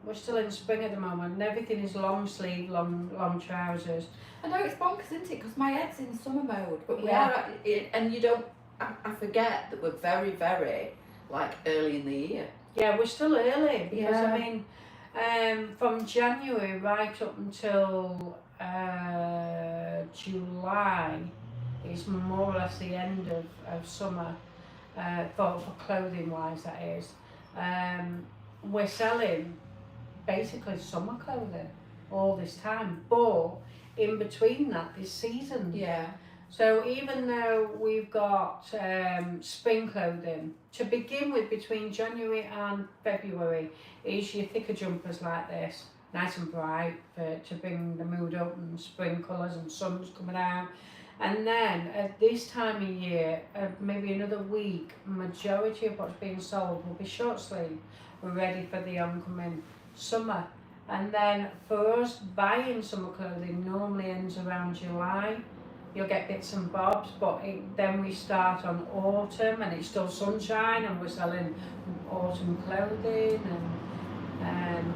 We're still in spring at the moment, and everything is long sleeve, long trousers. I know it's bonkers, isn't it? Because my head's in summer mode, but we Yeah. are, and you don't. I forget that we're very, very like early in the year. Yeah, we're still early because Yeah. I mean, from January right up until July is more or less the end of summer for clothing wise, that is. We're selling basically summer clothing all this time, but in between that there's seasons. Yeah. So even though we've got spring clothing, to begin with between January and February is your thicker jumpers like this, nice and bright to bring the mood up, and spring colours and sun's coming out. And then at this time of year, maybe another week, majority of what's being sold will be short sleeve. We're ready for the oncoming summer. And then for us, buying summer clothing normally ends around July. You'll get bits and bobs, but then we start on autumn and it's still sunshine and we're selling autumn clothing, and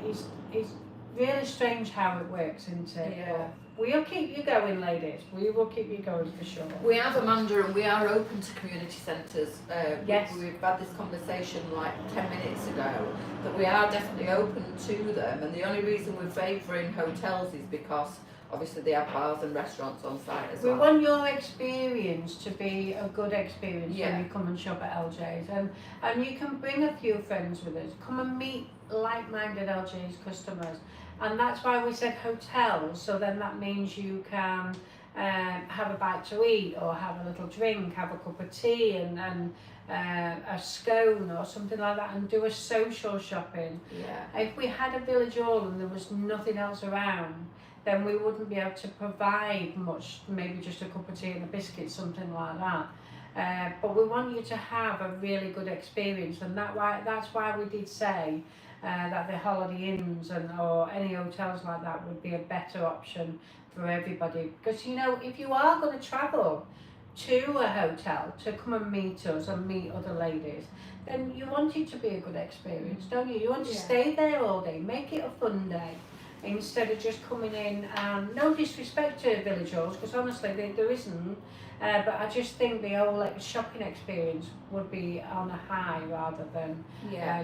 it's really strange how it works, isn't it? Yeah. But we'll keep you going, ladies. We will keep you going for sure. We have, Amanda, and we are open to community centres. Yes. We've had this conversation like 10 minutes ago, that we are definitely open to them, and the only reason we're favouring hotels is because obviously they have bars and restaurants on site as We well. want your experience to be a good experience Yeah. when you come and shop at LJ's, and you can bring a few friends with us. Come and meet like-minded LJ's customers, and that's why we said hotels. So then that means you can have a bite to eat, or have a little drink, have a cup of tea, and a scone or something like that, and do a social shopping. Yeah. If we had a village hall and there was nothing else around, then we wouldn't be able to provide much, maybe just a cup of tea and a biscuit, something like that. But we want you to have a really good experience, and that's why we did say that the Holiday Inns or any hotels like that would be a better option for everybody. Because you know, if you are going to travel to a hotel to come and meet us and meet other ladies, then you want it to be a good experience, don't you? You want to stay there all day, make it a fun day, instead of just coming in. And no disrespect to village halls, because honestly there isn't, but I just think the whole shopping experience would be on a high rather than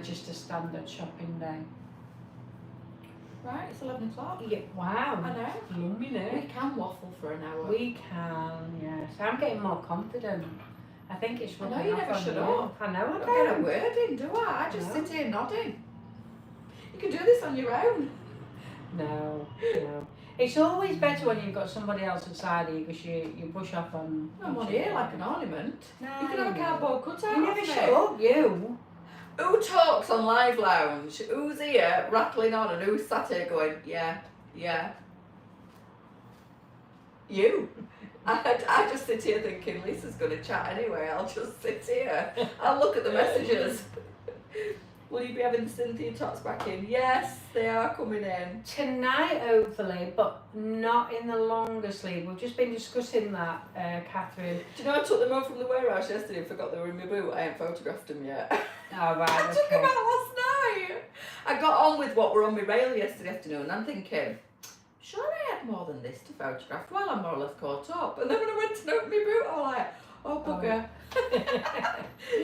just a standard shopping day. Right, it's 11 o'clock. Yeah, wow. I know. Yummy, We can waffle for an hour. We can, yes. I'm getting more confident. I think it's I know rubbing you off never on shut you. up. I know I I don't get a don't. word in, do I? I just No. sit here nodding. You can do this on your own. No. It's always better when you've got somebody else beside you, because you brush off on. I'm on here like an ornament. No, You can have a cardboard cutout. You never of shut me. up, you. Who talks on Live Lounge? Who's here rattling on, and who's sat here going, yeah. You. I just sit here thinking, Lisa's going to chat anyway, I'll just sit here. I'll look at the messages. Will you be having the Cynthia tots back in? Yes, they are coming in. Tonight, hopefully, but not in the longer sleeve. We've just been discussing that, Catherine. Do you know I took them home from the warehouse yesterday and forgot they were in my boot? I ain't photographed them yet. Oh, right, I took them okay. out last night. I got on with what were on my rail yesterday afternoon and I'm thinking, sure I had more than this to photograph. Well, I'm more or less caught up. And then when I went to open my boot, I was like, oh bugger.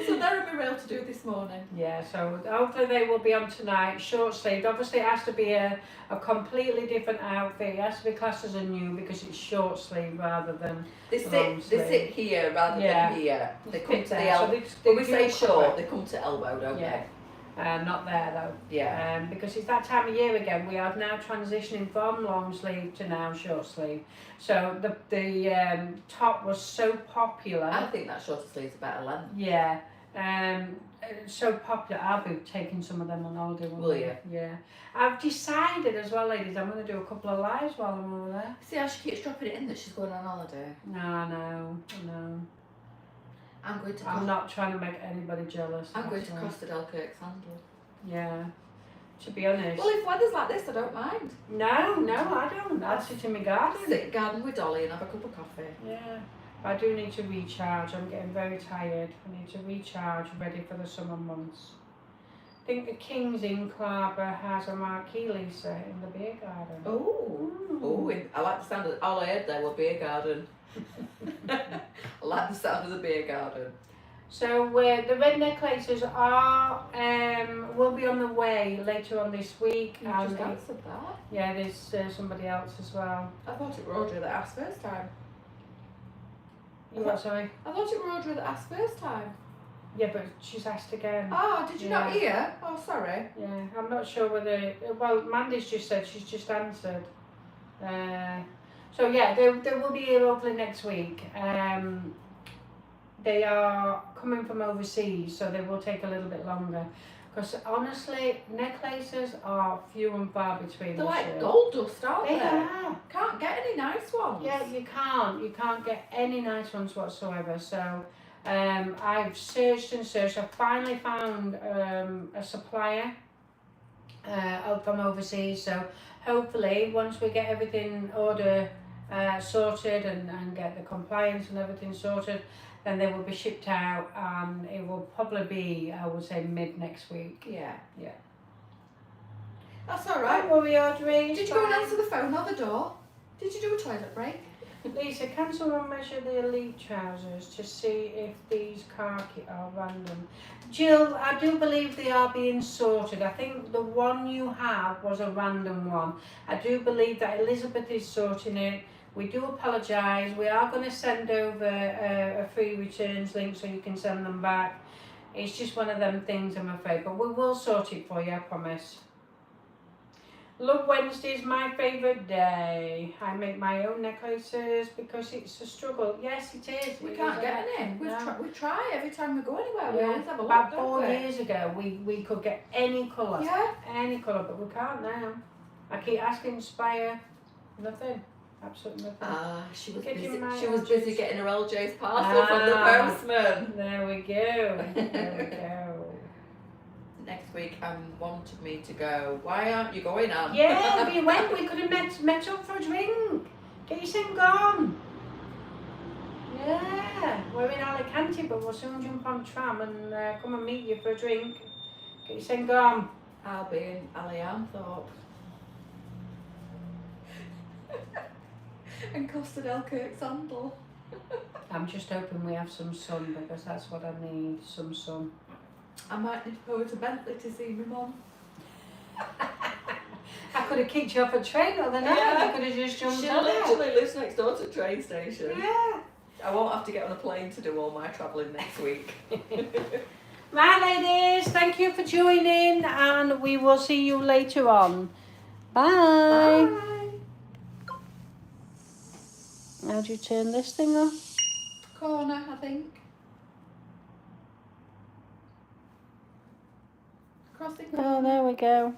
So they're on my rail to do this morning. Yeah, so hopefully they will be on tonight, short sleeved. Obviously it has to be a completely different outfit. It has to be classed as a new because it's short sleeve rather than They sit here rather than here. They come to the there, so elbow. they When we say do short, cover. they come to elbow, don't Yeah. Not there though. they? Yeah. Because it's that time of year again. We are now transitioning from long sleeve to now short sleeve. So the top was so popular. I think that shorter sleeve's a better length. Yeah. So popular. I'll be taking some of them on holiday. Will you? Yeah. I've decided as well, ladies, I'm going to do a couple of lives while I'm over there. See how she keeps dropping it in that she's going on holiday? No. I'm going to. I'm not trying to make anybody jealous. I'm going to that's all. cross the Delkirk Sandal. Yeah. To be honest. Well, if weather's like this, I don't mind. No, I don't. I'll sit in my garden. Sit in the garden with Dolly and have a cup of coffee. Yeah. I do need to recharge. I'm getting very tired. I need to recharge, ready for the summer months. I think the King's Inn Harbour has a marquee, Leesa, in the beer garden. Oh, I like the sound of all I heard there were beer garden. I like the sound of the beer garden. So the red necklaces are will be on the way later on this week. You just answered that. Yeah, there's somebody else as well. I thought it were Audrey that asked first time. You what, sorry? I thought it were Audrey that asked first time. Yeah, but she's asked again. Oh, did you not Yeah. hear? Oh, sorry. Yeah, I'm not sure whether. Well, Mandy's just said she's just answered. So yeah, they will be here hopefully next week. They are coming from overseas, so they will take a little bit longer. Because honestly, necklaces are few and far between. They're this like year. gold dust, aren't They they? are. Can't get any nice ones. Yeah, you can't get any nice ones whatsoever. So I've searched and searched. I finally found a supplier from overseas. So hopefully, once we get everything sorted and get the compliance and everything sorted, then they will be shipped out, and it will probably be, I would say, mid next week. Yeah. Yeah. That's all right. Don't worry, Audrey. Did you go and answer the phone or the door? Did you do a toilet break? Leesa, can someone measure the elite trousers to see if these khaki are random? Jill, I do believe they are being sorted. I think the one you have was a random one. I do believe that Elizabeth is sorting it. We do apologise. We are going to send over a free returns link so you can send them back. It's just one of them things, I'm afraid. But we will sort it for you, I promise. Love Wednesday is my favourite day. I make my own necklaces because it's a struggle. Yes, it is. We can't get any. We try every time we go anywhere. We always have a About look, 4 don't we? years ago, we could get any colour. Yeah. Any colour, but we can't now. I keep asking Spire, nothing. Absolutely nothing. She was Getting busy. my She was LJs. busy getting her LJ's parcel from the postman. There we go. There we go. Next week, wanted me to go. Why aren't you going on? Yeah, we went. We could have met up for a drink. Get yourself gone. Yeah, we're in Alicante, but we'll soon jump on tram and come and meet you for a drink. Get yourself gone. I'll be in Allianthorpe. And Costa del Kirk Sandal. I'm just hoping we have some sun because that's what I need, some sun. I might need to go to Bentley to see my mum. I could have kicked you off a train the other night. Yeah. I could have just jumped She on literally lives next door to the train station. Yeah. I won't have to get on a plane to do all my travelling next week. Right, ladies, thank you for joining, and we will see you later on. Bye. Bye. How do you turn this thing off? Corner, I think. Crossing corner. Oh, there we go.